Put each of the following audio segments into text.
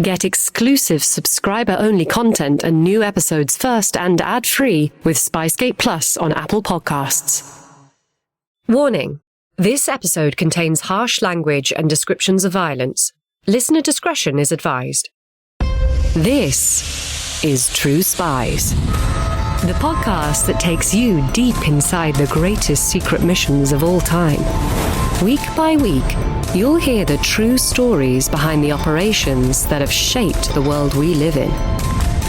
Get exclusive subscriber-only content and new episodes first and ad-free with Spicegate Plus on Apple Podcasts. Warning: this episode contains harsh language and descriptions of violence. Listener discretion is advised. This is True Spies, the podcast that takes you deep inside the greatest secret missions of all time. Week by week, you'll hear the true stories behind the operations that have shaped the world we live in.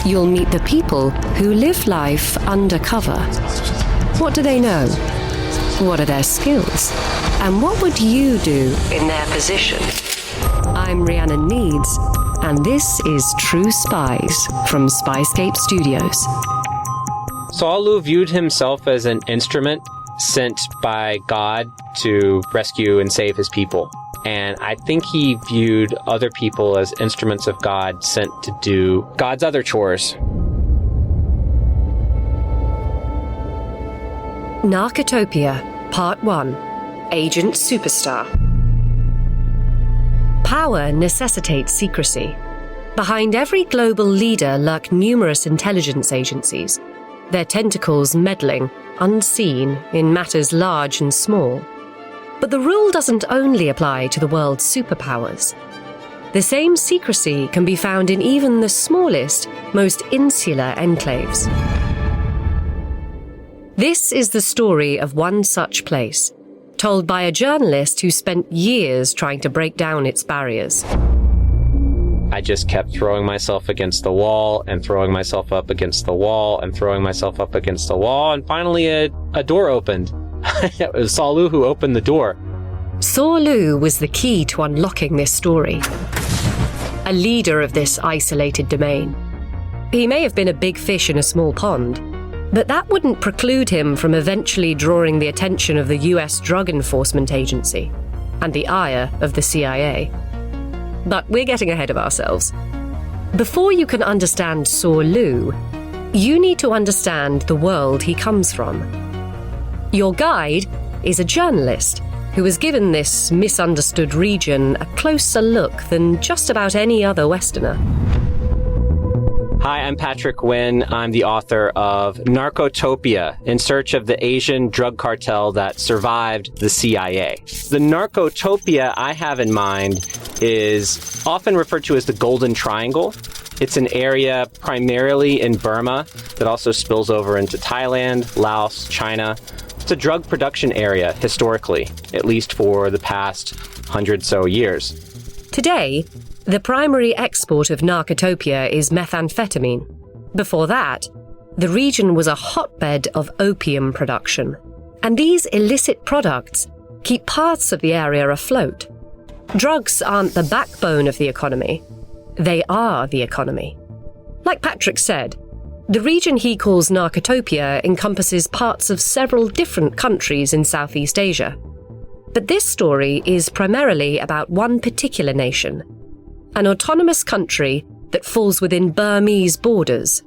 You'll meet the people who live life undercover. What do they know? What are their skills? And what would you do in their position? I'm Rhiannon Needs, and this is True Spies from Spicegate Studios. Saul viewed himself as an instrument sent by God to rescue and save his people. And I think he viewed other people as instruments of God sent to do God's other chores. Narcotopia, Part 1, Agent Superstar. Power necessitates secrecy. Behind every global leader lurk numerous intelligence agencies, their tentacles meddling, unseen, in matters large and small. But the rule doesn't only apply to the world's superpowers. The same secrecy can be found in even the smallest, most insular enclaves. This is the story of one such place, told by a journalist who spent years trying to break down its barriers. I just kept throwing myself against the wall and throwing myself up against the wall and throwing myself up against the wall, and finally a door opened. It was Saul who opened the door. Saul was the key to unlocking this story. A leader of this isolated domain. He may have been a big fish in a small pond, but that wouldn't preclude him from eventually drawing the attention of the US Drug Enforcement Agency and the ire of the CIA. But we're getting ahead of ourselves. Before you can understand Saul, you need to understand the world he comes from. Your guide is a journalist who has given this misunderstood region a closer look than just about any other Westerner. Hi, I'm Patrick Winn. I'm the author of Narcotopia, in search of the Asian drug cartel that survived the CIA. The Narcotopia I have in mind is often referred to as the Golden Triangle. It's an area primarily in Burma that also spills over into Thailand, Laos, China. It's a drug production area, historically, at least for the past 100 so years. Today, the primary export of Narcotopia is methamphetamine. Before that, the region was a hotbed of opium production. And these illicit products keep parts of the area afloat. Drugs aren't the backbone of the economy. They are the economy. Like Patrick said, the region he calls Narcotopia encompasses parts of several different countries in Southeast Asia. But this story is primarily about one particular nation, an autonomous country that falls within Burmese borders,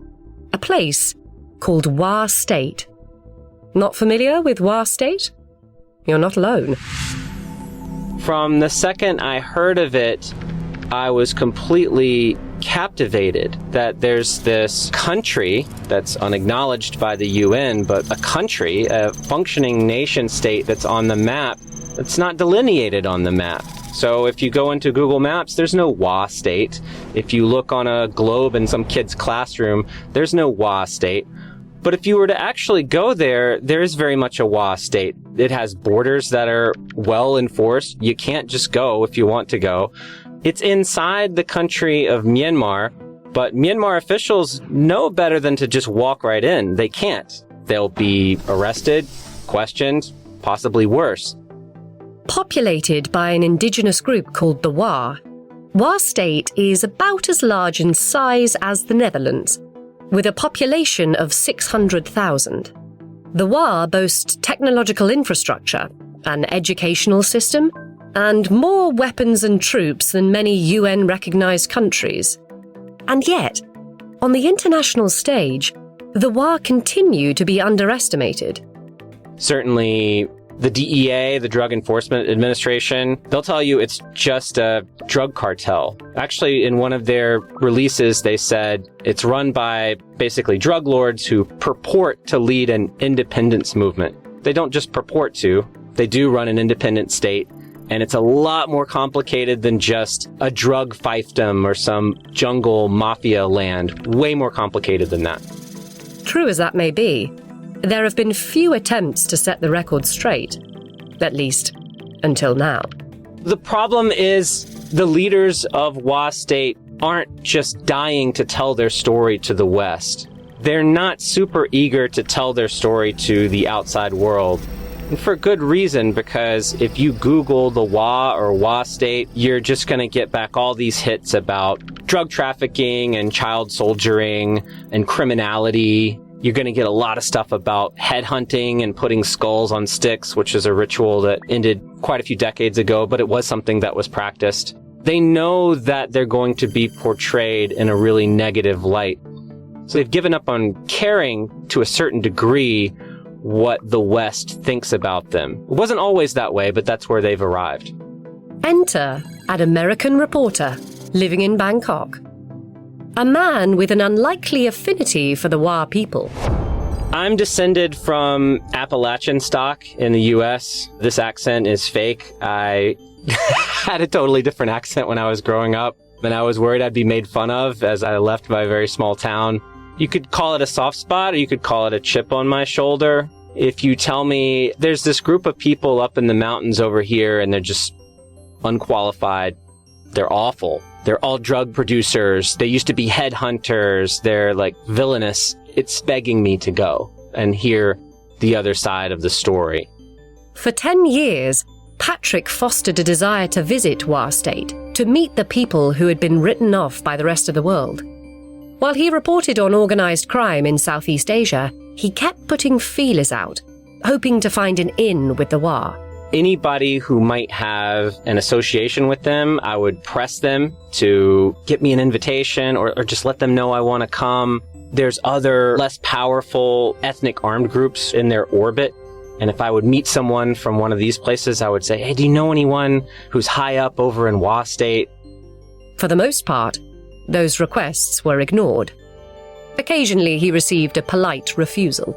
a place called Wa State. Not familiar with Wa State? You're not alone. From the second I heard of it, I was completely captivated that there's this country that's unacknowledged by the UN, but a country, a functioning nation state that's on the map, that's not delineated on the map. So if you go into Google Maps, there's no Wa State. If you look on a globe in some kid's classroom, there's no Wa State. But if you were to actually go there, there is very much a Wa State. It has borders that are well enforced. You can't just go if you want to go. It's inside the country of Myanmar, but Myanmar officials know better than to just walk right in. They can't. They'll be arrested, questioned, possibly worse. Populated by an indigenous group called the Wa, Wa State is about as large in size as the Netherlands, with a population of 600,000. The Wa boasts technological infrastructure, an educational system, and more weapons and troops than many UN-recognized countries. And yet, on the international stage, the Wa continue to be underestimated. Certainly, the DEA, the Drug Enforcement Administration, they'll tell you it's just a drug cartel. Actually, in one of their releases, they said it's run by basically drug lords who purport to lead an independence movement. They don't just purport to, they do run an independent state. And it's a lot more complicated than just a drug fiefdom or some jungle mafia land. Way more complicated than that. True as that may be, there have been few attempts to set the record straight. At least, until now. The problem is the leaders of Wa State aren't just dying to tell their story to the West. They're not super eager to tell their story to the outside world. And for good reason, because if you Google the Wa or Wa State, you're just going to get back all these hits about drug trafficking and child soldiering and criminality. You're going to get a lot of stuff about headhunting and putting skulls on sticks, which is a ritual that ended quite a few decades ago, but it was something that was practiced. They know that they're going to be portrayed in a really negative light. So they've given up on caring to a certain degree what the West thinks about them. It wasn't always that way, but that's where they've arrived. Enter an American reporter living in Bangkok. A man with an unlikely affinity for the Wa people. I'm descended from Appalachian stock in the U.S. This accent is fake. I had a totally different accent when I was growing up, and I was worried I'd be made fun of as I left my very small town. You could call it a soft spot, or you could call it a chip on my shoulder. If you tell me there's this group of people up in the mountains over here and they're just unqualified, they're awful. They're all drug producers. They used to be headhunters. They're like villainous. It's begging me to go and hear the other side of the story. For 10 years, Patrick fostered a desire to visit Wa State, to meet the people who had been written off by the rest of the world. While he reported on organized crime in Southeast Asia, he kept putting feelers out, hoping to find an in with the Wa. Anybody who might have an association with them, I would press them to get me an invitation or just let them know I want to come. There's other less powerful ethnic armed groups in their orbit. And if I would meet someone from one of these places, I would say, hey, do you know anyone who's high up over in Wa State? For the most part, those requests were ignored. Occasionally, he received a polite refusal.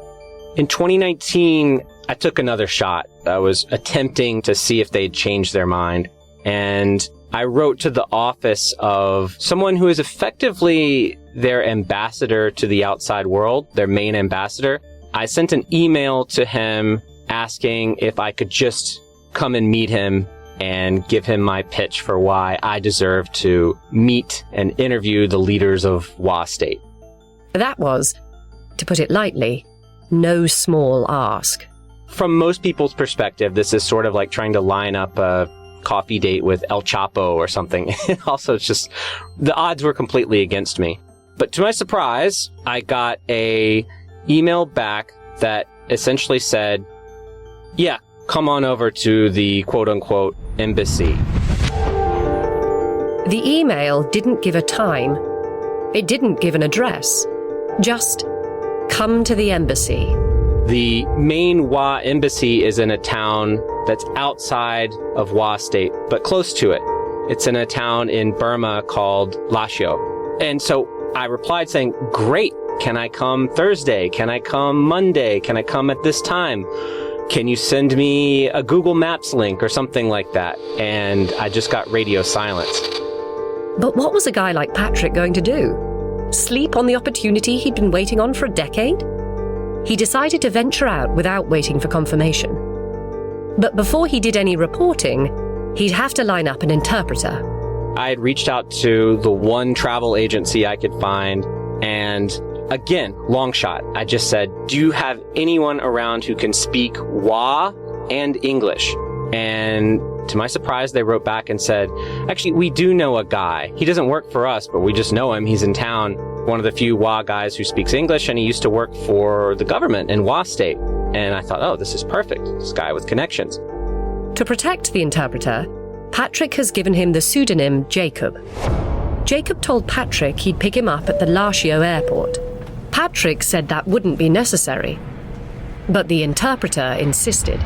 In 2019, I took another shot. I was attempting to see if they'd changed their mind. And I wrote to the office of someone who is effectively their ambassador to the outside world, their main ambassador. I sent an email to him asking if I could just come and meet him and give him my pitch for why I deserve to meet and interview the leaders of Wa State. That was, to put it lightly, no small ask. From most people's perspective, this is sort of like trying to line up a coffee date with El Chapo or something. Also, it's just, the odds were completely against me. But to my surprise, I got a email back that essentially said, yeah, come on over to the quote-unquote embassy. The email didn't give a time. It didn't give an address. Just, come to the embassy. The main Wa embassy is in a town that's outside of Wa State, but close to it. It's in a town in Burma called Lashio. And so I replied saying, great, can I come Thursday? Can I come Monday? Can I come at this time? Can you send me a Google Maps link or something like that? And I just got radio silence. But what was a guy like Patrick going to do? Sleep on the opportunity he'd been waiting on for a decade? He decided to venture out without waiting for confirmation. But before he did any reporting, he'd have to line up an interpreter. I had reached out to the one travel agency I could find, and again, long shot. I just said, do you have anyone around who can speak Wa and English? And to my surprise, they wrote back and said, actually, we do know a guy. He doesn't work for us, but we just know him. He's in town. One of the few Wa guys who speaks English, and he used to work for the government in Wa State. And I thought, oh, this is perfect. This guy with connections. To protect the interpreter, Patrick has given him the pseudonym Jacob. Jacob told Patrick he'd pick him up at the Lashio airport. Patrick said that wouldn't be necessary. But the interpreter insisted.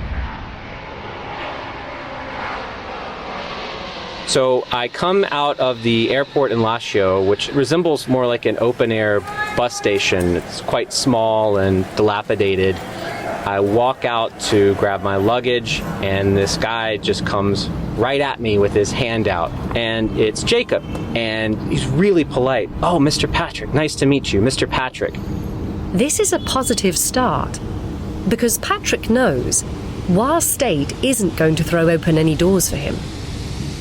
So I come out of the airport in Lashio, which resembles more like an open-air bus station. It's quite small and dilapidated. I walk out to grab my luggage, and this guy just comes right at me with his hand out. And it's Jacob, and he's really polite. "Oh, Mr. Patrick, nice to meet you, Mr. Patrick." This is a positive start, because Patrick knows Wa State isn't going to throw open any doors for him.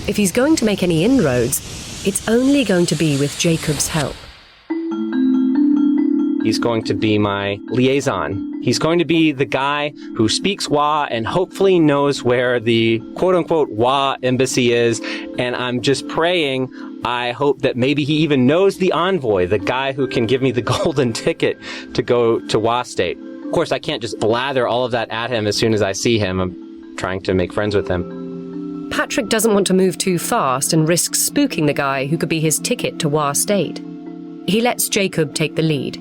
If he's going to make any inroads, it's only going to be with Jacob's help. He's going to be my liaison. He's going to be the guy who speaks Wa and hopefully knows where the quote-unquote Wa embassy is. And I'm just praying, I hope that maybe he even knows the envoy, the guy who can give me the golden ticket to go to Wa State. Of course, I can't just blather all of that at him as soon as I see him. I'm trying to make friends with him. Patrick doesn't want to move too fast and risk spooking the guy who could be his ticket to Wa State. He lets Jacob take the lead.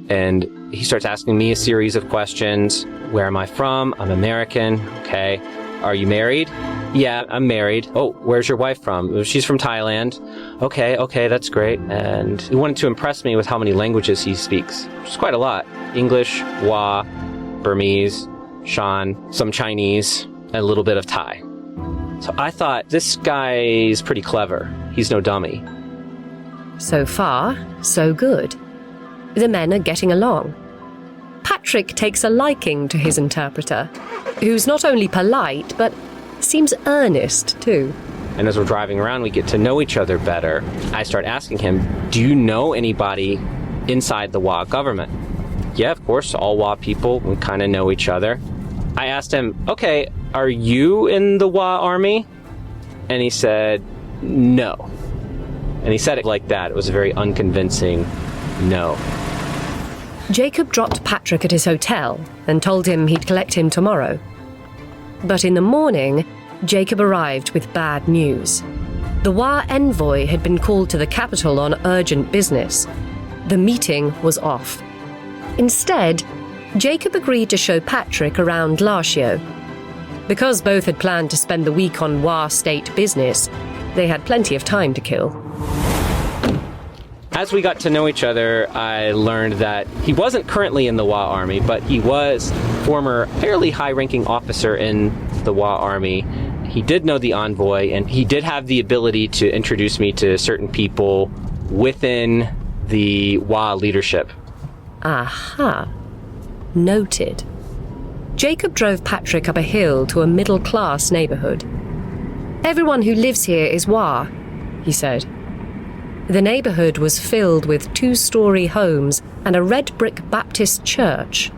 And he starts asking me a series of questions. Where am I from? I'm American. Okay. Are you married? Yeah, I'm married. Oh, where's your wife from? She's from Thailand. Okay, that's great. And he wanted to impress me with how many languages he speaks, which is quite a lot. English, Wa, Burmese, Shan, some Chinese, and a little bit of Thai. So I thought, this guy's pretty clever. He's no dummy. So far, so good. The men are getting along. Patrick takes a liking to his interpreter, who's not only polite, but seems earnest too. And as we're driving around, we get to know each other better. I start asking him, do you know anybody inside the Wa government? Yeah, of course, all Wa people, we kind of know each other. I asked him, okay, are you in the Wa army? And he said, no. And he said it like that. It was a very unconvincing no. Jacob dropped Patrick at his hotel and told him he'd collect him tomorrow. But in the morning, Jacob arrived with bad news. The Wa envoy had been called to the capital on urgent business. The meeting was off. Instead, Jacob agreed to show Patrick around Lashio. Because both had planned to spend the week on Wa State business, they had plenty of time to kill. As we got to know each other, I learned that he wasn't currently in the Wa Army, but he was former fairly high-ranking officer in the Wa Army. He did know the envoy, and he did have the ability to introduce me to certain people within the Wa leadership. Aha. Noted. Jacob drove Patrick up a hill to a middle-class neighborhood. Everyone who lives here is Wa, he said. The neighborhood was filled with 2-story homes and a red brick Baptist church.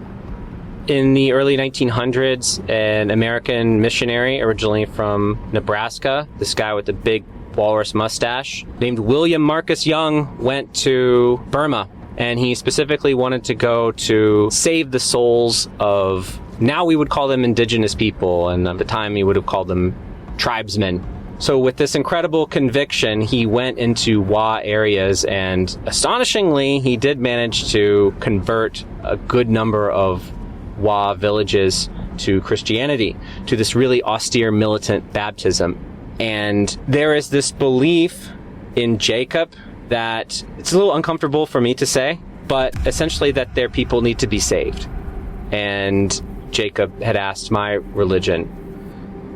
In the early 1900s, an American missionary, originally from Nebraska, this guy with the big walrus mustache, named William Marcus Young, went to Burma. And he specifically wanted to go to save the souls of, now we would call them indigenous people, and at the time he would have called them tribesmen. So with this incredible conviction, he went into Wa areas, and astonishingly, he did manage to convert a good number of Wa villages to Christianity, to this really austere militant baptism. And there is this belief in Jacob that it's a little uncomfortable for me to say, but essentially that their people need to be saved. And Jacob had asked my religion.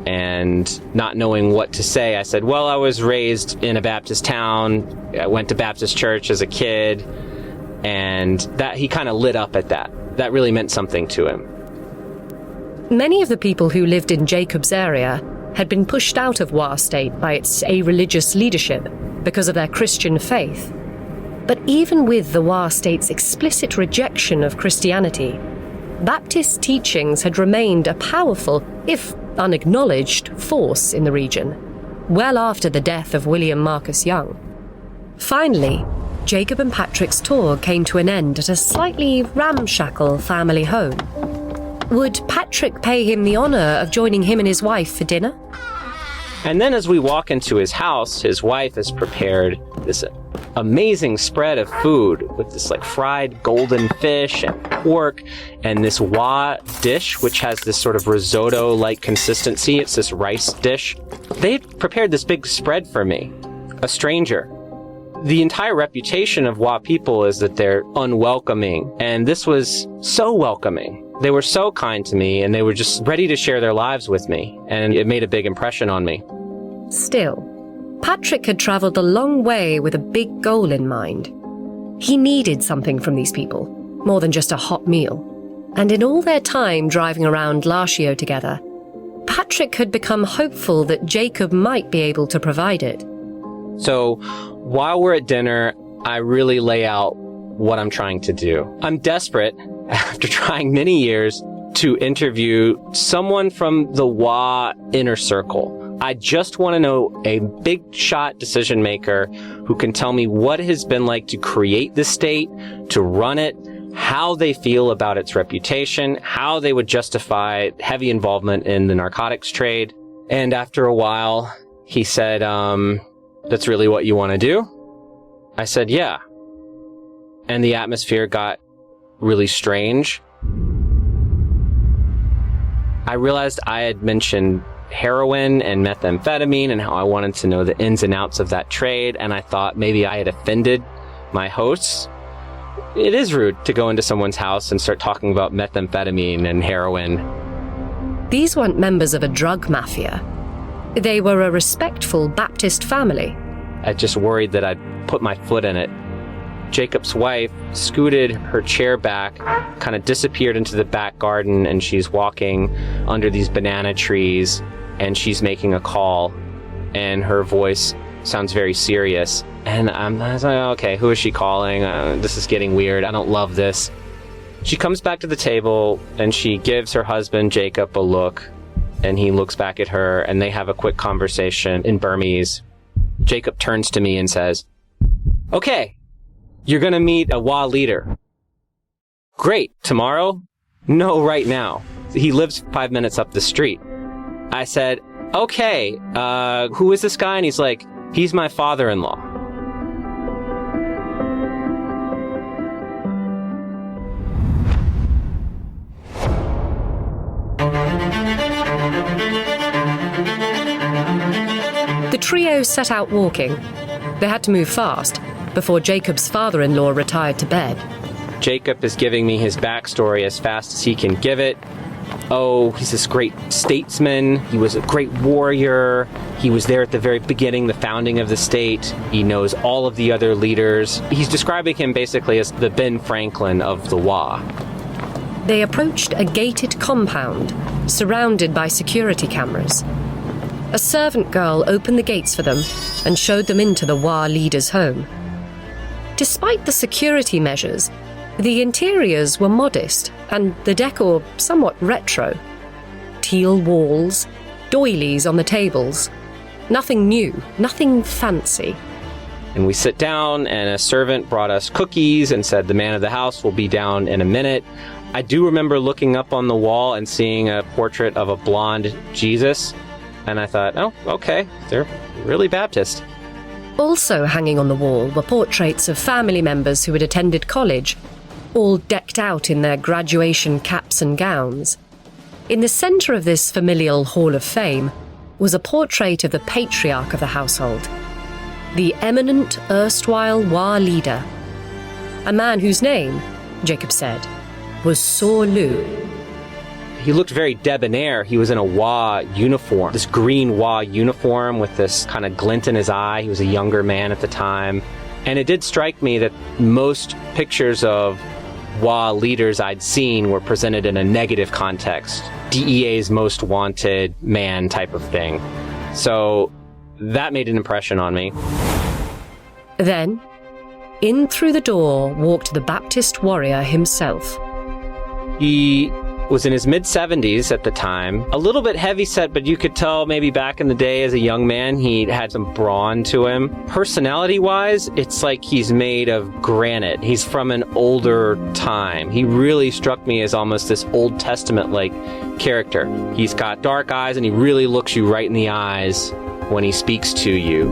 And not knowing what to say, I said, well, I was raised in a Baptist town. I went to Baptist church as a kid. And that he kind of lit up at that. That really meant something to him. Many of the people who lived in Jacob's area had been pushed out of Wa State by its a-religious leadership because of their Christian faith. But even with the Wa State's explicit rejection of Christianity, Baptist teachings had remained a powerful, if unacknowledged, force in the region, well after the death of William Marcus Young. Finally, Jacob and Patrick's tour came to an end at a slightly ramshackle family home. Would Patrick pay him the honor of joining him and his wife for dinner? And then as we walk into his house, his wife has prepared this amazing spread of food with this like fried golden fish and pork and this wa dish, which has this sort of risotto-like consistency. It's this rice dish. They had prepared this big spread for me, a stranger. The entire reputation of Wa people is that they're unwelcoming, and this was so welcoming. They were so kind to me, and they were just ready to share their lives with me, and it made a big impression on me. Still, Patrick had travelled a long way with a big goal in mind. He needed something from these people, more than just a hot meal. And in all their time driving around Lashio together, Patrick had become hopeful that Jacob might be able to provide it. So, while we're at dinner, I really lay out what I'm trying to do. I'm desperate, after trying many years, to interview someone from the Wa inner circle. I just want to know a big shot decision maker who can tell me what it has been like to create the state, to run it, how they feel about its reputation, how they would justify heavy involvement in the narcotics trade. And after a while, he said, that's really what you want to do? I said, yeah. And the atmosphere got really strange. I realized I had mentioned heroin and methamphetamine and how I wanted to know the ins and outs of that trade, and I thought maybe I had offended my hosts. It is rude to go into someone's house and start talking about methamphetamine and heroin. These weren't members of a drug mafia. They were a respectful Baptist family. I just worried that I'd put my foot in it. Jacob's wife scooted her chair back, kind of disappeared into the back garden, and she's walking under these banana trees, and she's making a call, and her voice sounds very serious. And I was like, okay, who is she calling? This is getting weird. I don't love this. She comes back to the table, and she gives her husband, Jacob, a look, and he looks back at her, and they have a quick conversation in Burmese. Jacob turns to me and says, okay, you're gonna meet a Wa leader. Great, tomorrow? No, right now. He lives 5 minutes up the street. I said, okay, who is this guy? And he's like, he's my father-in-law. The trio set out walking. They had to move fast before Jacob's father-in-law retired to bed. Jacob is giving me his backstory as fast as he can give it. Oh, he's this great statesman. He was a great warrior. He was there at the very beginning, the founding of the state. He knows all of the other leaders. He's describing him basically as the Ben Franklin of the Wa. They approached a gated compound surrounded by security cameras. A servant girl opened the gates for them and showed them into the Wa leader's home. Despite the security measures, the interiors were modest and the decor somewhat retro. Teal walls, doilies on the tables. Nothing new, nothing fancy. And we sit down, and a servant brought us cookies and said the man of the house will be down in a minute. I do remember looking up on the wall and seeing a portrait of a blonde Jesus. And I thought, oh, okay, they're really Baptist. Also hanging on the wall were portraits of family members who had attended college, all decked out in their graduation caps and gowns. In the centre of this familial hall of fame was a portrait of the patriarch of the household, the eminent erstwhile Wa leader, a man whose name, Jacob said, was So Lu. He looked very debonair. He was in a Wa uniform, this green Wa uniform with this kind of glint in his eye. He was a younger man at the time. And it did strike me that most pictures of Wa leaders I'd seen were presented in a negative context. DEA's most wanted man type of thing. So that made an impression on me. Then, in through the door walked the Baptist warrior himself. He was in his mid-70s at the time, a little bit heavy-set, but you could tell maybe back in the day as a young man he had some brawn to him. Personality-wise, it's like he's made of granite. He's from an older time. He really struck me as almost this Old Testament-like character. He's got dark eyes, and he really looks you right in the eyes when he speaks to you.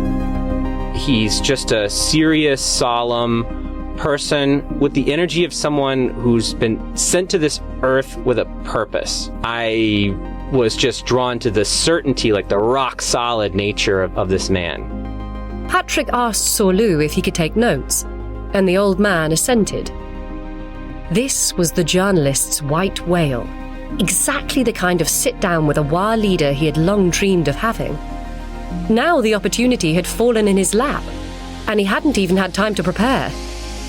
He's just a serious, solemn person with the energy of someone who's been sent to this earth with a purpose. I was just drawn to the certainty, like the rock-solid nature of this man. Patrick asked Sorlu if he could take notes, and the old man assented. This was the journalist's white whale, exactly the kind of sit-down with a Wa leader he had long dreamed of having. Now the opportunity had fallen in his lap, and he hadn't even had time to prepare.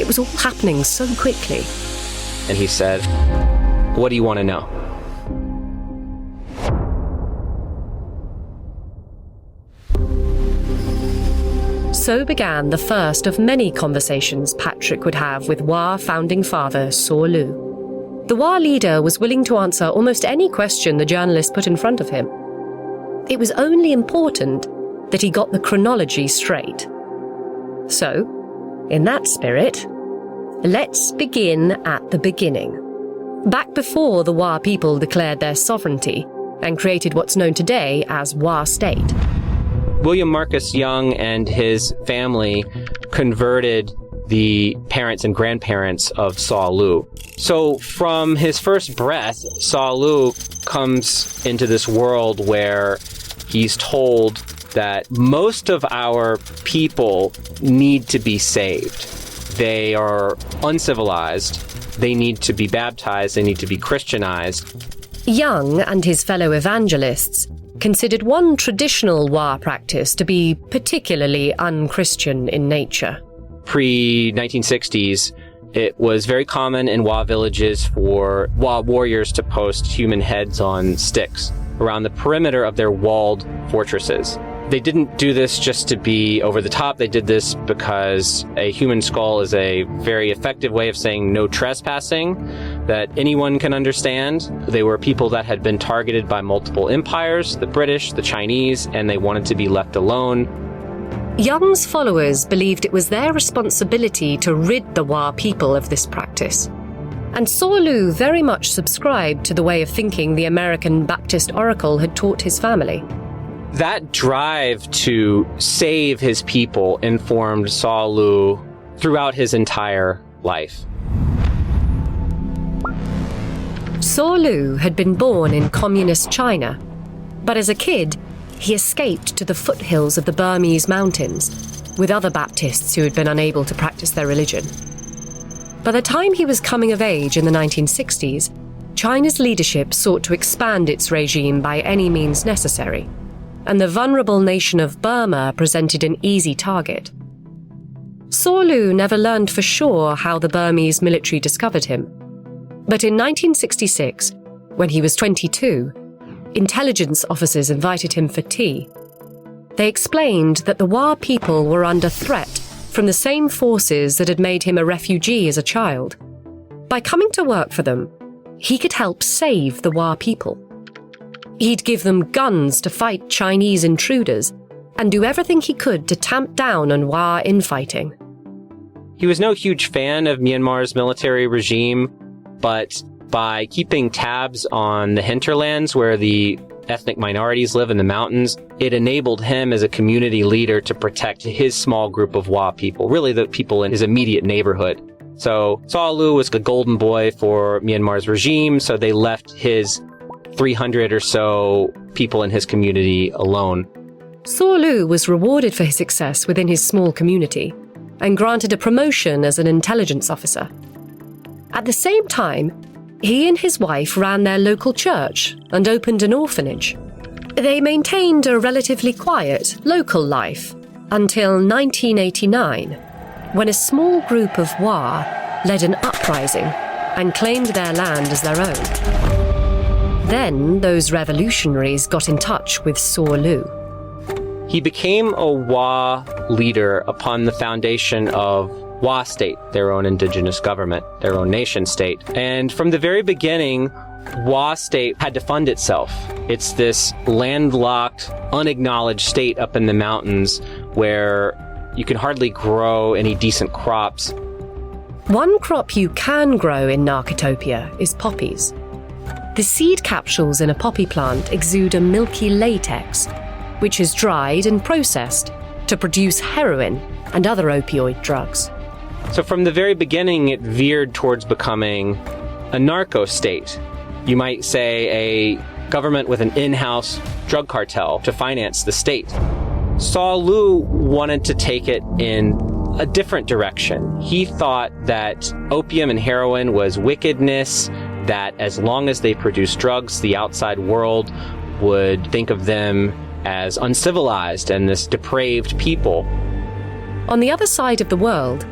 It was all happening so quickly. And he said, "What do you want to know?" So began the first of many conversations Patrick would have with Wa founding father Sorlu. The Wa leader was willing to answer almost any question the journalist put in front of him. It was only important that he got the chronology straight. So, in that spirit, let's begin at the beginning. Back before the Wa people declared their sovereignty and created what's known today as Wa State. William Marcus Young and his family converted the parents and grandparents of Sorlu. So from his first breath, Sorlu comes into this world where he's told that most of our people need to be saved. They are uncivilized. They need to be baptized. They need to be Christianized. Young and his fellow evangelists considered one traditional Wa practice to be particularly un-Christian in nature. Pre-1960s, it was very common in Wa villages for Wa warriors to post human heads on sticks around the perimeter of their walled fortresses. They didn't do this just to be over the top. They did this because a human skull is a very effective way of saying no trespassing that anyone can understand. They were people that had been targeted by multiple empires, the British, the Chinese, and they wanted to be left alone. Young's followers believed it was their responsibility to rid the Wa people of this practice. And Sorlu very much subscribed to the way of thinking the American Baptist oracle had taught his family. That drive to save his people informed Sorlu throughout his entire life. Sorlu had been born in communist China, but as a kid, he escaped to the foothills of the Burmese mountains with other Baptists who had been unable to practice their religion. By the time he was coming of age in the 1960s, China's leadership sought to expand its regime by any means necessary, and the vulnerable nation of Burma presented an easy target. Sorlu never learned for sure how the Burmese military discovered him. But in 1966, when he was 22, intelligence officers invited him for tea. They explained that the Wa people were under threat from the same forces that had made him a refugee as a child. By coming to work for them, he could help save the Wa people. He'd give them guns to fight Chinese intruders and do everything he could to tamp down on Wa infighting. He was no huge fan of Myanmar's military regime, but by keeping tabs on the hinterlands where the ethnic minorities live in the mountains, it enabled him as a community leader to protect his small group of Wa people, really the people in his immediate neighborhood. So Sorlu was the golden boy for Myanmar's regime, so they left his 300 or so people in his community alone. Sorlu was rewarded for his success within his small community and granted a promotion as an intelligence officer. At the same time, he and his wife ran their local church and opened an orphanage. They maintained a relatively quiet, local life until 1989, when a small group of Wa led an uprising and claimed their land as their own. Then those revolutionaries got in touch with Sorlu. He became a Wa leader upon the foundation of Wa State, their own indigenous government, their own nation state. And from the very beginning, Wa State had to fund itself. It's this landlocked, unacknowledged state up in the mountains where you can hardly grow any decent crops. One crop you can grow in Narcotopia is poppies. The seed capsules in a poppy plant exude a milky latex, which is dried and processed to produce heroin and other opioid drugs. So from the very beginning, it veered towards becoming a narco state. You might say a government with an in-house drug cartel to finance the state. Saw Lu wanted to take it in a different direction. He thought that opium and heroin was wickedness, that as long as they produced drugs, the outside world would think of them as uncivilized and this depraved people. On the other side of the world,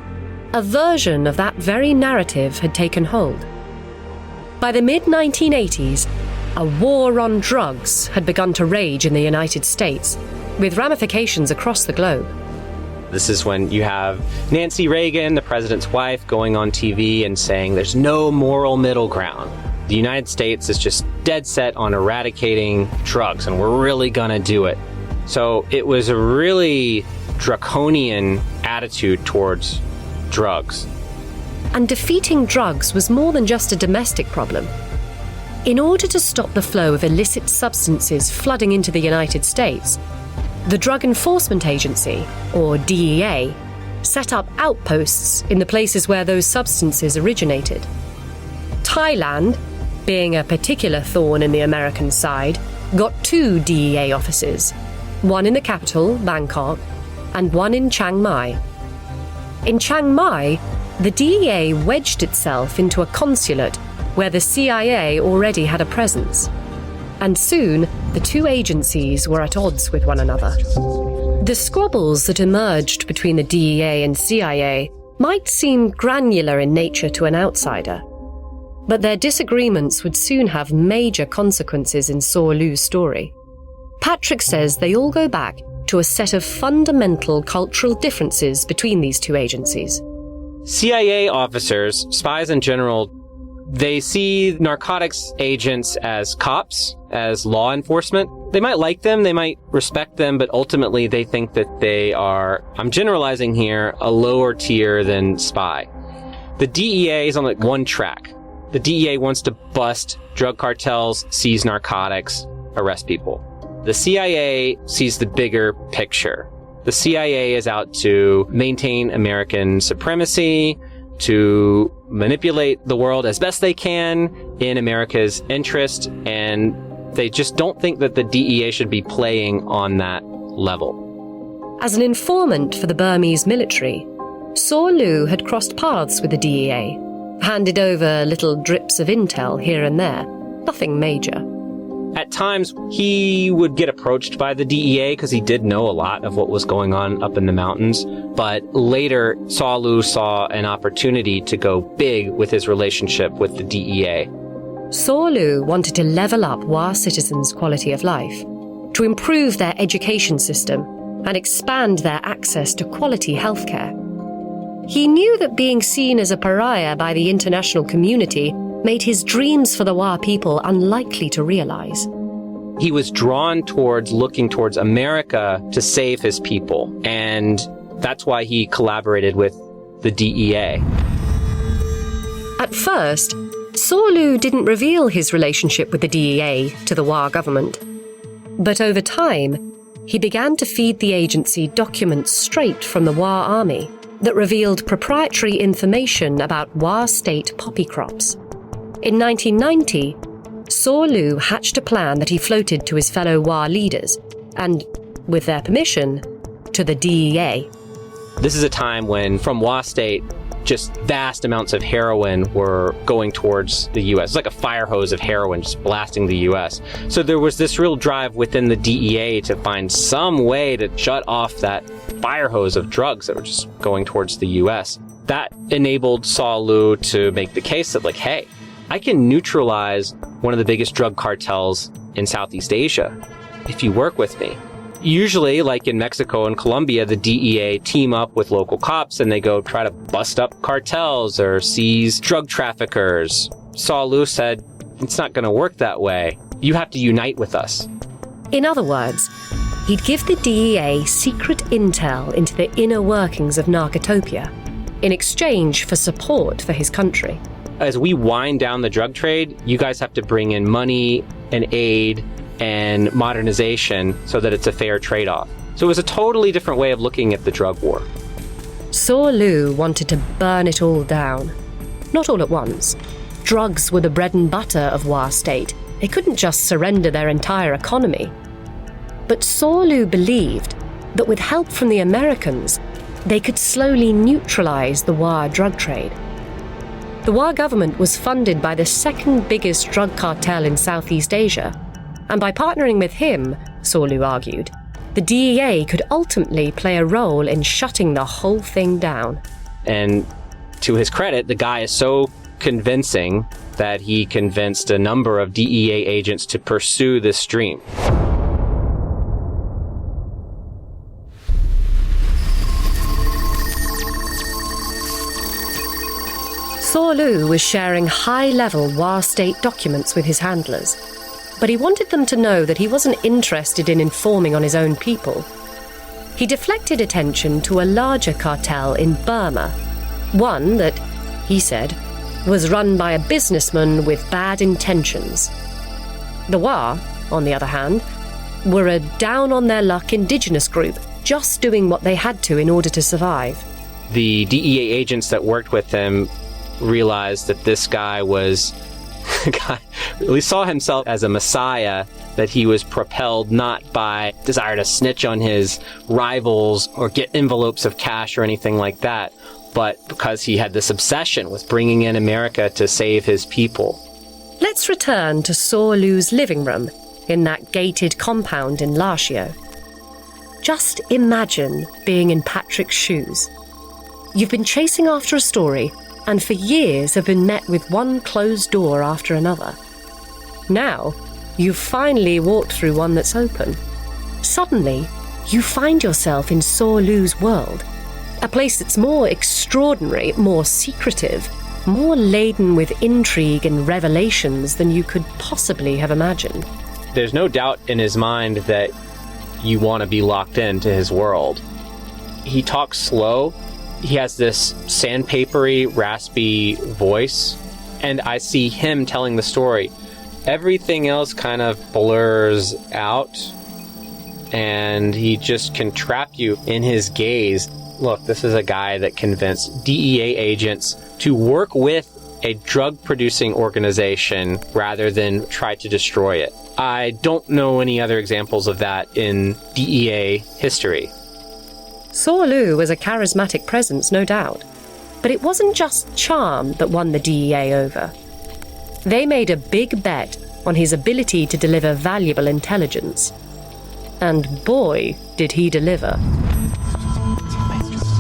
a version of that very narrative had taken hold. By the mid-1980s, a war on drugs had begun to rage in the United States, with ramifications across the globe. This is when you have Nancy Reagan, the president's wife, going on TV and saying there's no moral middle ground. The United States is just dead set on eradicating drugs, and we're really gonna do it. So it was a really draconian attitude towards drugs. And defeating drugs was more than just a domestic problem. In order to stop the flow of illicit substances flooding into the United States, the Drug Enforcement Agency, or DEA, set up outposts in the places where those substances originated. Thailand, being a particular thorn in the American side, got 2 DEA offices, one in the capital, Bangkok, and one in Chiang Mai. In Chiang Mai, the DEA wedged itself into a consulate where the CIA already had a presence. And soon, the 2 agencies were at odds with one another. The squabbles that emerged between the DEA and CIA might seem granular in nature to an outsider, but their disagreements would soon have major consequences in Saw Lu's story. Patrick says they all go back to a set of fundamental cultural differences between these 2 agencies. CIA officers, spies in general, they see narcotics agents as cops, as law enforcement. They might like them, they might respect them, but ultimately they think that they are, I'm generalizing here, a lower tier than spy. The DEA is on like one track. The DEA wants to bust drug cartels, seize narcotics, arrest people. The CIA sees the bigger picture. The CIA is out to maintain American supremacy, to manipulate the world as best they can in America's interest, and they just don't think that the DEA should be playing on that level. As an informant for the Burmese military, Saw Lu had crossed paths with the DEA, handed over little drips of intel here and there, nothing major. At times, he would get approached by the DEA because he did know a lot of what was going on up in the mountains. But later, Saw Lu saw an opportunity to go big with his relationship with the DEA. Saw Lu wanted to level up Wa citizens' quality of life, to improve their education system and expand their access to quality healthcare. He knew that being seen as a pariah by the international community made his dreams for the Wa people unlikely to realize. He was drawn towards looking towards America to save his people, and that's why he collaborated with the DEA. At first, Saw Lu didn't reveal his relationship with the DEA to the Wa government. But over time, he began to feed the agency documents straight from the Wa army that revealed proprietary information about Wa state poppy crops. In 1990, Saw Lu hatched a plan that he floated to his fellow Wa leaders and, with their permission, to the DEA. This is a time when, from Wa State, just vast amounts of heroin were going towards the U.S. It's like a fire hose of heroin just blasting the U.S. So there was this real drive within the DEA to find some way to shut off that fire hose of drugs that were just going towards the U.S. That enabled Saw Lu to make the case that, like, hey, I can neutralize one of the biggest drug cartels in Southeast Asia if you work with me. Usually, like in Mexico and Colombia, the DEA team up with local cops and they go try to bust up cartels or seize drug traffickers. Saw Lu said, it's not going to work that way. You have to unite with us. In other words, he'd give the DEA secret intel into the inner workings of Narcotopia in exchange for support for his country. As we wind down the drug trade, you guys have to bring in money and aid and modernization so that it's a fair trade-off. So it was a totally different way of looking at the drug war. Saw Lu wanted to burn it all down. Not all at once. Drugs were the bread and butter of Wa State. They couldn't just surrender their entire economy. But Saw Lu believed that with help from the Americans, they could slowly neutralize the Wa drug trade. The Wa government was funded by the second biggest drug cartel in Southeast Asia, and by partnering with him, Saw Lu argued, the DEA could ultimately play a role in shutting the whole thing down. And to his credit, the guy is so convincing that he convinced a number of DEA agents to pursue this dream. Saw Lu was sharing high-level Wa State documents with his handlers, but he wanted them to know that he wasn't interested in informing on his own people. He deflected attention to a larger cartel in Burma, one that, he said, was run by a businessman with bad intentions. The Wa, on the other hand, were a down-on-their-luck indigenous group, just doing what they had to in order to survive. The DEA agents that worked with him realized that this guy was he saw himself as a messiah, that he was propelled not by desire to snitch on his rivals or get envelopes of cash or anything like that, but because he had this obsession with bringing in America to save his people. Let's return to Saw Lu's living room in that gated compound in Lashio. Just imagine being in Patrick's shoes. You've been chasing after a story and for years have been met with one closed door after another. Now, you've finally walked through one that's open. Suddenly, you find yourself in Saw Lu's world, a place that's more extraordinary, more secretive, more laden with intrigue and revelations than you could possibly have imagined. There's no doubt in his mind that you want to be locked into his world. He talks slow. He has this sandpapery, raspy voice, and I see him telling the story. Everything else kind of blurs out, and he just can trap you in his gaze. Look, this is a guy that convinced DEA agents to work with a drug-producing organization rather than try to destroy it. I don't know any other examples of that in DEA history. Saw Lu was a charismatic presence, no doubt. But it wasn't just charm that won the DEA over. They made a big bet on his ability to deliver valuable intelligence. And boy, did he deliver.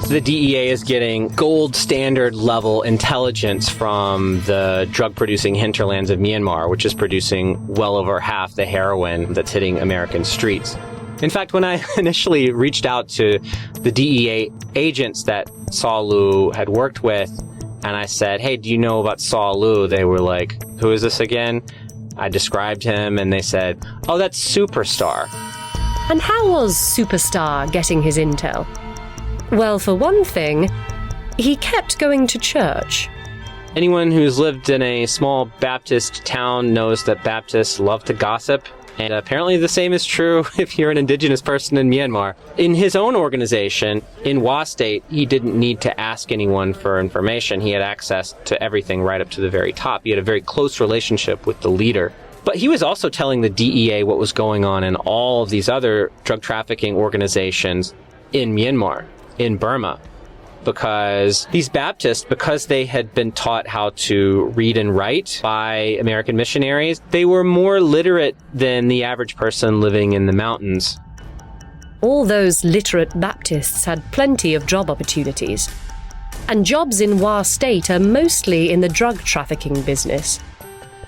The DEA is getting gold standard level intelligence from the drug-producing hinterlands of Myanmar, which is producing well over half the heroin that's hitting American streets. In fact, when I initially reached out to the DEA agents that Saw Lu had worked with, and I said, hey, do you know about Saw Lu? They were like, who is this again? I described him, and they said, oh, that's Superstar. And how was Superstar getting his intel? Well, for one thing, he kept going to church. Anyone who's lived in a small Baptist town knows that Baptists love to gossip. And apparently the same is true if you're an indigenous person in Myanmar. In his own organization, in Wa State, he didn't need to ask anyone for information. He had access to everything right up to the very top. He had a very close relationship with the leader. But he was also telling the DEA what was going on in all of these other drug trafficking organizations in Myanmar, in Burma. Because these Baptists, because they had been taught how to read and write by American missionaries, they were more literate than the average person living in the mountains. All those literate Baptists had plenty of job opportunities. And jobs in Wa State are mostly in the drug trafficking business.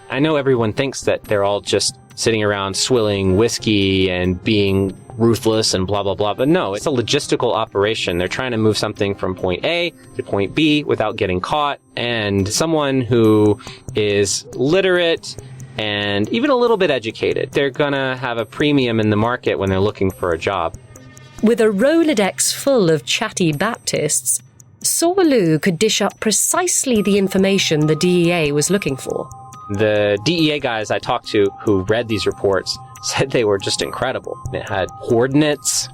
I know everyone thinks that they're all just sitting around swilling whiskey and being ruthless and blah, blah, blah. But no, it's a logistical operation. They're trying to move something from point A to point B without getting caught. And someone who is literate and even a little bit educated, they're going to have a premium in the market when they're looking for a job. With a Rolodex full of chatty Baptists, Saw Lu could dish up precisely the information the DEA was looking for. The DEA guys I talked to who read these reports said they were just incredible. It had coordinates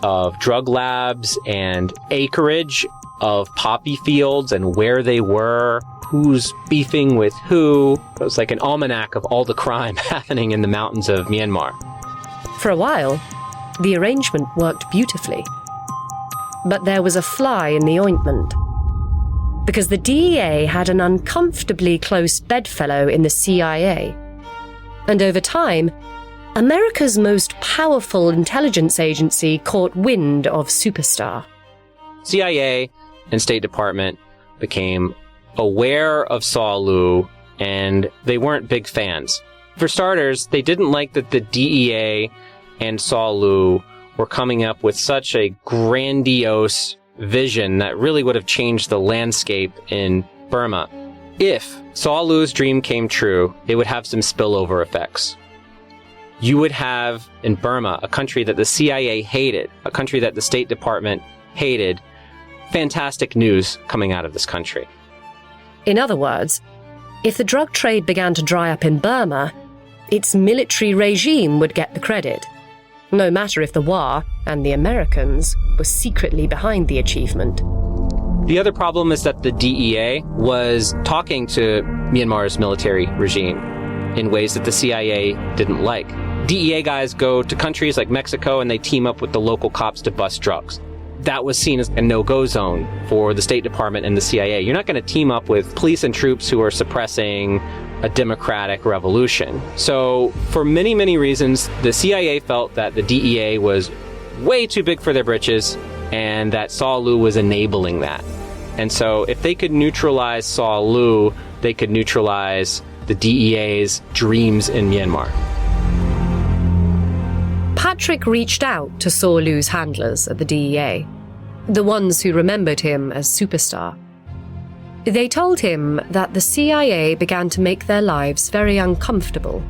of drug labs and acreage of poppy fields and where they were, who's beefing with who. It was like an almanac of all the crime happening in the mountains of Myanmar. For a while, the arrangement worked beautifully. But there was a fly in the ointment. Because the DEA had an uncomfortably close bedfellow in the CIA. And over time, America's most powerful intelligence agency caught wind of Superstar. CIA and State Department became aware of Saw Lu, and they weren't big fans. For starters, they didn't like that the DEA and Saw Lu were coming up with such a grandiose vision that really would have changed the landscape in Burma. If Saw Lu's dream came true, it would have some spillover effects. You would have, in Burma, a country that the CIA hated, a country that the State Department hated, fantastic news coming out of this country. In other words, if the drug trade began to dry up in Burma, its military regime would get the credit, no matter if the WA and the Americans were secretly behind the achievement. The other problem is that the DEA was talking to Myanmar's military regime in ways that the CIA didn't like. DEA guys go to countries like Mexico and they team up with the local cops to bust drugs. That was seen as a no-go zone for the State Department and the CIA. You're not going to team up with police and troops who are suppressing a democratic revolution. So for many, many reasons, the CIA felt that the DEA was way too big for their britches and that Saw Lu was enabling that. And so if they could neutralize Saw Lu, they could neutralize the DEA's dreams in Myanmar. Patrick reached out to Saw Lu's handlers at the DEA, the ones who remembered him as Superstar. They told him that the CIA began to make their lives very uncomfortable.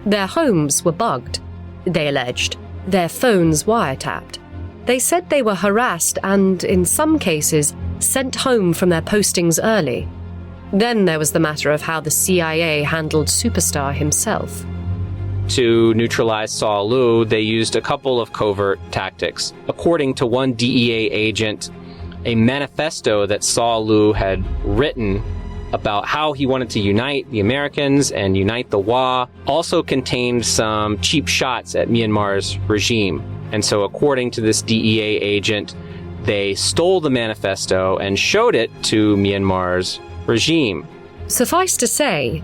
Their homes were bugged, they alleged, their phones wiretapped. They said they were harassed and, in some cases, sent home from their postings early. Then there was the matter of how the CIA handled Superstar himself. To neutralize Saw Lu, they used a couple of covert tactics. According to one DEA agent, a manifesto that Saw Lu had written about how he wanted to unite the Americans and unite the WA also contained some cheap shots at Myanmar's regime. And so according to this DEA agent, they stole the manifesto and showed it to Myanmar's regime. Suffice to say,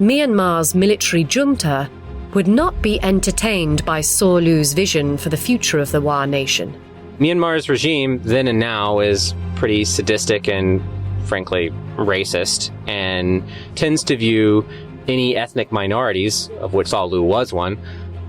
Myanmar's military junta would not be entertained by Saw Lu's vision for the future of the WA nation. Myanmar's regime, then and now, is pretty sadistic and, frankly, racist, and tends to view any ethnic minorities, of which Saw Lu was one,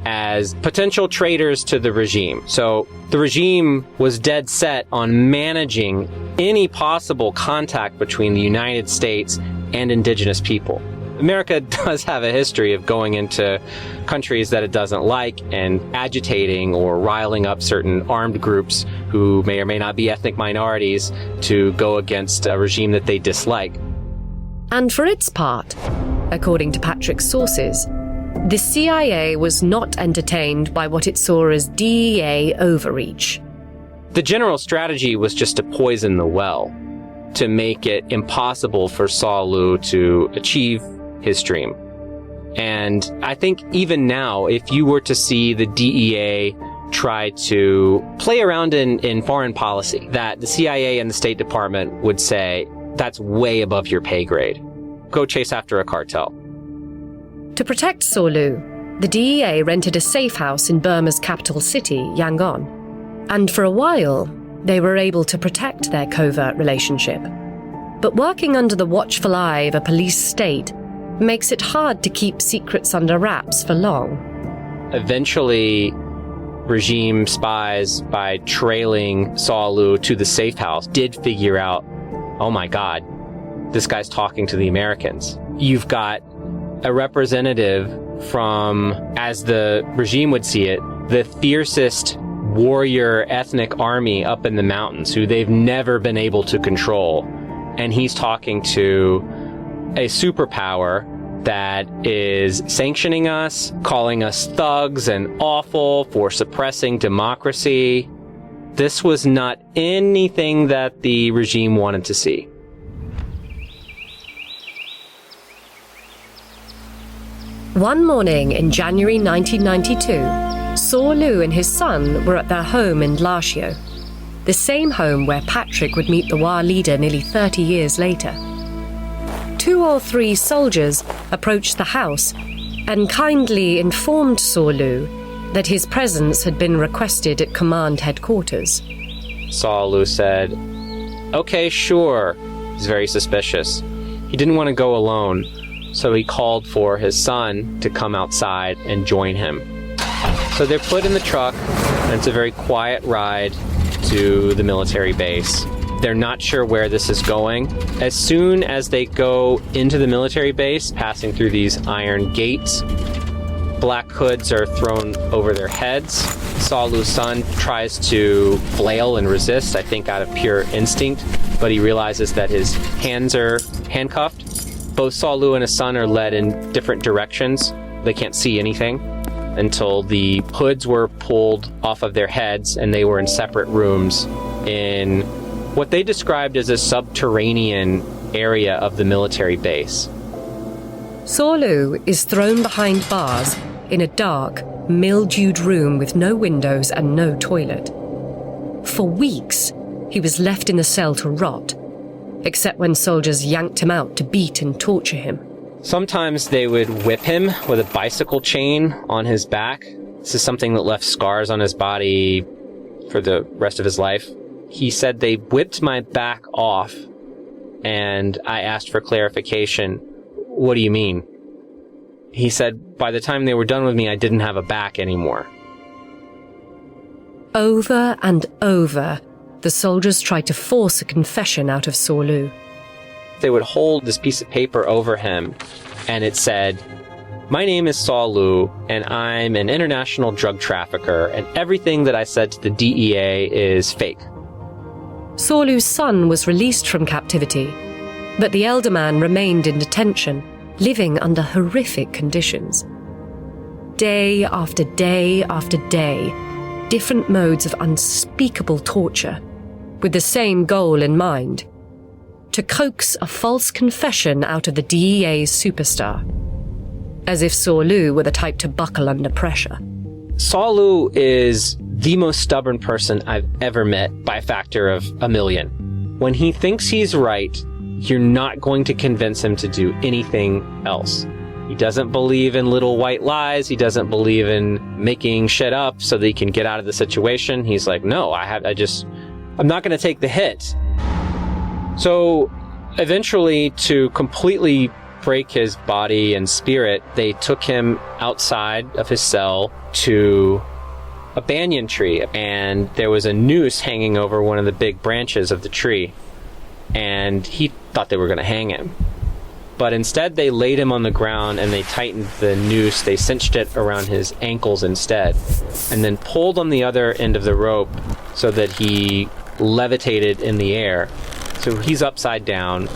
as potential traitors to the regime. So the regime was dead set on managing any possible contact between the United States and indigenous people. America does have a history of going into countries that it doesn't like and agitating or riling up certain armed groups who may or may not be ethnic minorities to go against a regime that they dislike. And for its part, according to Patrick's sources, the CIA was not entertained by what it saw as DEA overreach. The general strategy was just to poison the well, to make it impossible for Saw Lu to achieve his dream. And I think even now, if you were to see the DEA try to play around in foreign policy, that the CIA and the State Department would say, that's way above your pay grade. Go chase after a cartel. To protect Saw Lu, the DEA rented a safe house in Burma's capital city, Yangon. And for a while, they were able to protect their covert relationship. But working under the watchful eye of a police state makes it hard to keep secrets under wraps for long. Eventually, regime spies, by trailing Saw Lu to the safe house, did figure out, oh my God, this guy's talking to the Americans. You've got a representative from, as the regime would see it, the fiercest warrior ethnic army up in the mountains who they've never been able to control. And he's talking to a superpower that is sanctioning us, calling us thugs and awful for suppressing democracy. This was not anything that the regime wanted to see. One morning in January 1992, Saw Lu and his son were at their home in Lashio, the same home where Patrick would meet the Wa leader nearly 30 years later. 2 or 3 soldiers approached the house and kindly informed Saw Lu that his presence had been requested at command headquarters. Saw Lu said, "Okay, sure." He's very suspicious. He didn't want to go alone, so he called for his son to come outside and join him. So they're put in the truck, and it's a very quiet ride to the military base. They're not sure where this is going. As soon as they go into the military base, passing through these iron gates, black hoods are thrown over their heads. Saw Lu's son tries to flail and resist, I think out of pure instinct, but he realizes that his hands are handcuffed. Both Saw Lu and his son are led in different directions. They can't see anything until the hoods were pulled off of their heads and they were in separate rooms in what they described as a subterranean area of the military base. Saw Lu is thrown behind bars in a dark, mildewed room with no windows and no toilet. For weeks, he was left in the cell to rot, except when soldiers yanked him out to beat and torture him. Sometimes they would whip him with a bicycle chain on his back. This is something that left scars on his body for the rest of his life. He said they whipped my back off, and I asked for clarification. What do you mean? He said by the time they were done with me, I didn't have a back anymore. Over and over, the soldiers tried to force a confession out of Saw Lu. They would hold this piece of paper over him, and it said, "My name is Saw Lu, and I'm an international drug trafficker, and everything that I said to the DEA is fake." Saw Lu's son was released from captivity, but the elder man remained in detention, living under horrific conditions. Day after day after day, different modes of unspeakable torture, with the same goal in mind: to coax a false confession out of the DEA's superstar, as if Saw Lu were the type to buckle under pressure. Saw Lu is the most stubborn person I've ever met by a factor of 1,000,000. When he thinks he's right, you're not going to convince him to do anything else. He doesn't believe in little white lies. He doesn't believe in making shit up so that he can get out of the situation. He's like, no, I'm not going to take the hit. So eventually, to completely break his body and spirit, they took him outside of his cell to a banyan tree, and there was a noose hanging over one of the big branches of the tree, and he thought they were going to hang him. But instead they laid him on the ground and they tightened the noose. They cinched it around his ankles instead, and then pulled on the other end of the rope so that he levitated in the air. So he's upside down,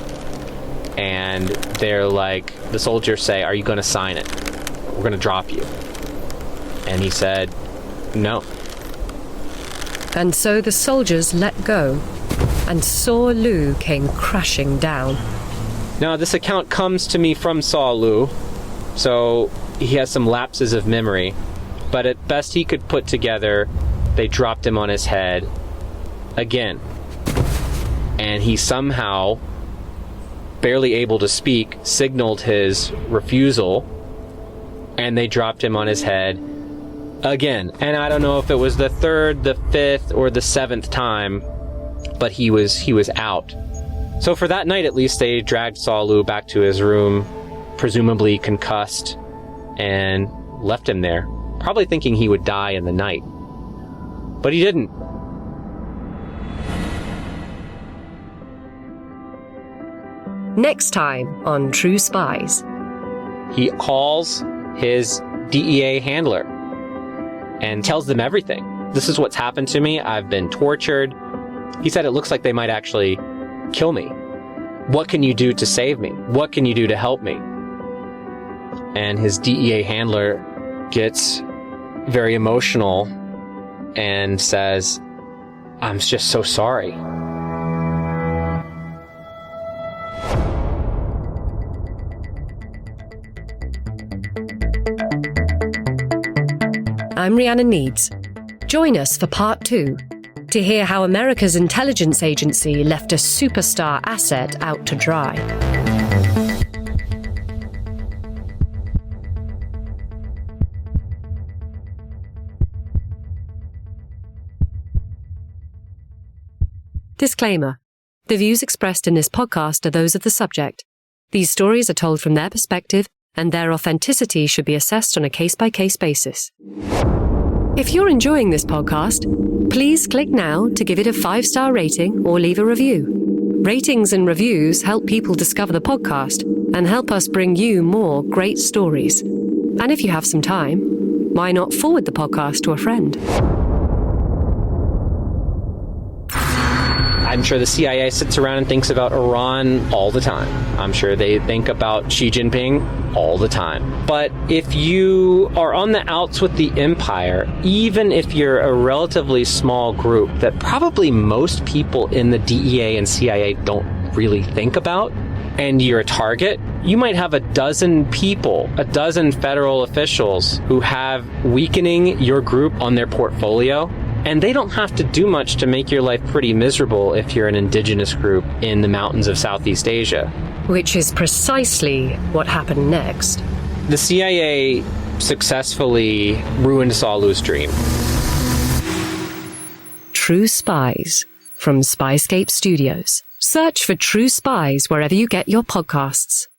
and they're like, the soldiers say, "Are you going to sign it? We're going to drop you." And he said, "No." And so the soldiers let go, and Saw Lu came crashing down. Now, this account comes to me from Saw Lu, so he has some lapses of memory, but at best he could put together, they dropped him on his head again. And he somehow, barely able to speak, signaled his refusal, and they dropped him on his head again. And I don't know if it was the 3rd, the 5th, or the 7th time, but he was out. So for that night, at least, they dragged Saw Lu back to his room, presumably concussed, and left him there, probably thinking he would die in the night. But he didn't. Next time on True Spies. He calls his DEA handler and tells them everything. This is what's happened to me. I've been tortured. He said it looks like they might actually kill me. What can you do to save me? What can you do to help me? and his DEA handler gets very emotional and says, "I'm just so sorry." I'm Rhiannon Needs. Join us for part 2 to hear how America's intelligence agency left a superstar asset out to dry. Disclaimer. The views expressed in this podcast are those of the subject. These stories are told from their perspective, and their authenticity should be assessed on a case-by-case basis. If you're enjoying this podcast, please click now to give it a 5-star rating or leave a review. Ratings and reviews help people discover the podcast and help us bring you more great stories. And if you have some time, why not forward the podcast to a friend? I'm sure the CIA sits around and thinks about Iran all the time. I'm sure they think about Xi Jinping all the time. But if you are on the outs with the empire, even if you're a relatively small group that probably most people in the DEA and CIA don't really think about, and you're a target, you might have a dozen people, a dozen federal officials who have weakening your group on their portfolio. And they don't have to do much to make your life pretty miserable if you're an indigenous group in the mountains of Southeast Asia. Which is precisely what happened next. The CIA successfully ruined Saulu's dream. True Spies from Spyscape Studios. Search for True Spies wherever you get your podcasts.